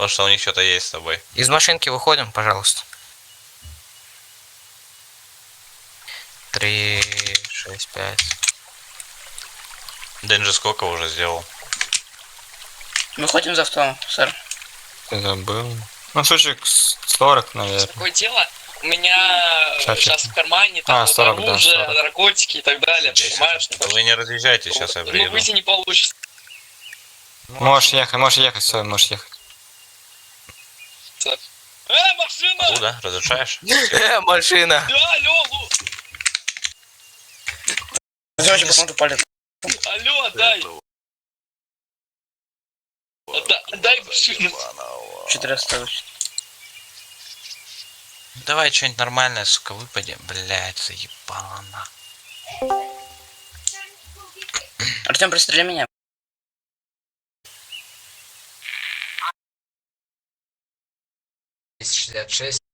Потому что у них что-то есть с тобой. Из машинки выходим, пожалуйста. 3, 6, 5. Денджи сколько уже сделал? Выходим за авто, сэр. Ты забыл. Ну, сучек 40, наверное. Такое дело, у меня сейчас в кармане там 40, вот да, оружие, 40. наркотики и так далее, понимаешь? Вы не разъезжайте, сейчас я Ну, приеду. выйти не получится. Можешь ехать, все, можешь ехать. Машина! Куда? Разрешаешь? Машина! Да, алло, Девочка, посмотрю палец. алло, дай! Дай машину! 400. Давай что-нибудь нормальное, сука, выпадем. Блядь, заебало нахуй. Артем, пристрели меня. Шестьдесят 66.